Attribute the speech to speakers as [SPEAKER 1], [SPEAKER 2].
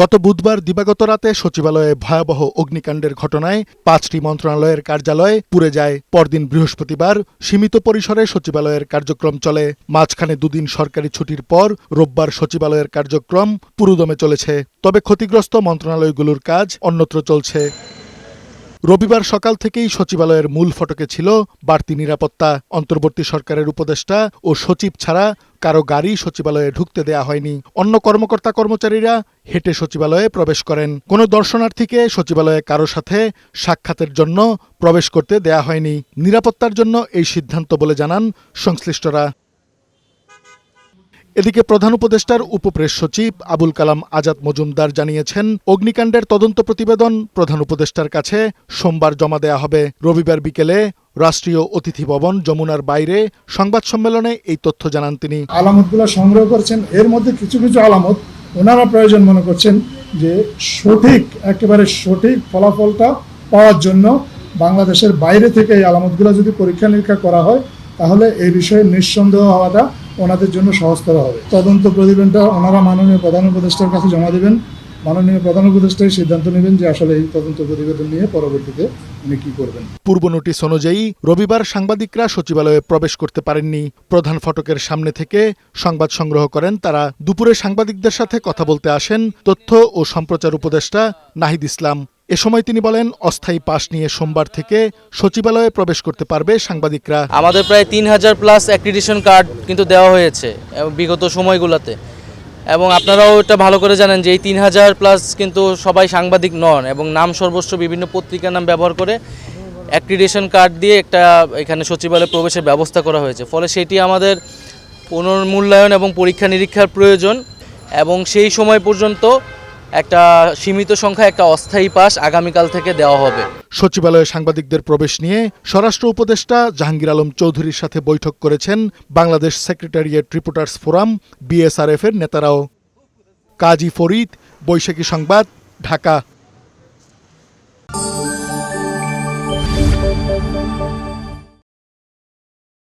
[SPEAKER 1] গত বুধবার দিবাগত রাতে সচিবালয়ে ভয়াবহ অগ্নিকাণ্ডের ঘটনায় 5টি মন্ত্রণালয়ের কার্যালয় পুড়ে যায়। পরদিন বৃহস্পতিবার সীমিত পরিসরে সচিবালয়ের কার্যক্রম চলে। মাঝখানে দুদিন সরকারি ছুটির পর রোববার সচিবালয়ের কার্যক্রম পুরোদমে চলেছে। তবে ক্ষতিগ্রস্ত মন্ত্রণালয়গুলোর কাজ অন্যত্র চলছে। রবিবার সকাল থেকেই সচিবালয়ের মূল ফটকে ছিল বাড়তি নিরাপত্তা। অন্তর্বর্তী সরকারের উপদেষ্টা ও সচিব ছাড়া কারো গাড়ি সচিবালয়ে ঢুকতে দেয়া হয়নি। অন্য কর্মকর্তা কর্মচারীরা হেঁটে সচিবালয়ে প্রবেশ করেন। কোনো দর্শনার্থীকে সচিবালয়ে কারো সাথে সাক্ষাতের জন্য প্রবেশ করতে দেয়া হয়নি। নিরাপত্তার জন্য এই সিদ্ধান্ত বলে জানান সংশ্লিষ্টরা। এদিকে প্রধান উপদেষ্টার উপপ্রেস সচিব আবুল কালাম আজাদ মজুমদার জানিয়েছেন, অগ্নিকাণ্ডের তদন্ত প্রতিবেদন প্রধান উপদেষ্টার কাছে সোমবার জমা দেয়া হবে। রবিবার বিকেলে রাষ্ট্রীয় অতিথি ভবন যমুনার বাইরে সংবাদ সম্মেলনে এই তথ্য জানান তিনি।
[SPEAKER 2] আলামতগুলো সংগ্রহ করছেন, এর মধ্যে কিছু কিছু আলামত ওনারা প্রয়োজন মনে করছেন যে একেবারে সঠিক ফলাফলটা পাওয়ার জন্য বাংলাদেশের বাইরে থেকে এই আলামতগুলো যদি পরীক্ষা নিরীক্ষা করা হয় তাহলে এই বিষয়ে নিঃসন্দেহ হওয়াটা ওনাদের জন্য সহজতর হবে। তদন্ত প্রতিবেদনটা ওনারা মাননীয় প্রধান উপদেষ্টার কাছে জমা দেবেন। মাননীয় প্রধান উপদেষ্টাই সিদ্ধান্ত নেবেন যে আসলে এই তদন্ত প্রতিবেদন নিয়ে পরবর্তীতে উনি কি করবেন।
[SPEAKER 1] পূর্ব নোটিশ অনুযায়ী রবিবার সাংবাদিকরা সচিবালয়ে প্রবেশ করতে পারেননি। প্রধান ফটকের সামনে থেকে সংবাদ সংগ্রহ করেন তারা। দুপুরে সাংবাদিকদের সাথে কথা বলতে আসেন তথ্য ও সম্প্রচার উপদেষ্টা নাহিদ ইসলাম। এ সময় তিনি বলেন, অস্থায়ী পাস নিয়ে সোমবার থেকে সচিবালয়ে প্রবেশ করতে পারবে সাংবাদিকরা।
[SPEAKER 3] আমাদের প্রায় 3000 প্লাস অ্যাক্রিডিটেশন কার্ড কিন্তু দেওয়া হয়েছে বিগত সময়গুলোতে, এবং আপনারাও এটা ভালো করে জানেন যে এই 3000 প্লাস কিন্তু সবাই সাংবাদিক নন, এবং নাম সর্বস্ব বিভিন্ন পত্রিকার নাম ব্যবহার করে অ্যাক্রিডিটেশন কার্ড দিয়ে একটা এখানে সচিবালয়ে প্রবেশের ব্যবস্থা করা হয়েছে। ফলে সেটি আমাদের পুনর্মূল্যায়ন এবং পরীক্ষা নিরীক্ষার প্রয়োজন, এবং সেই সময় পর্যন্ত একটা সীমিত সংখ্যা একটা অস্থায়ী পাস আগামীকাল থেকে দেওয়া হবে।
[SPEAKER 1] সচিবালয়ে সাংবাদিকদের প্রবেশ নিয়ে স্বরাষ্ট্র উপদেষ্টা জাহাঙ্গীর আলম চৌধুরীর সাথে বৈঠক করেছেন Bangladesh secretariat reporters forum BSRF এর নেতারাও। কাজী ফরিদ, বৈশাখী সংবাদ, ঢাকা।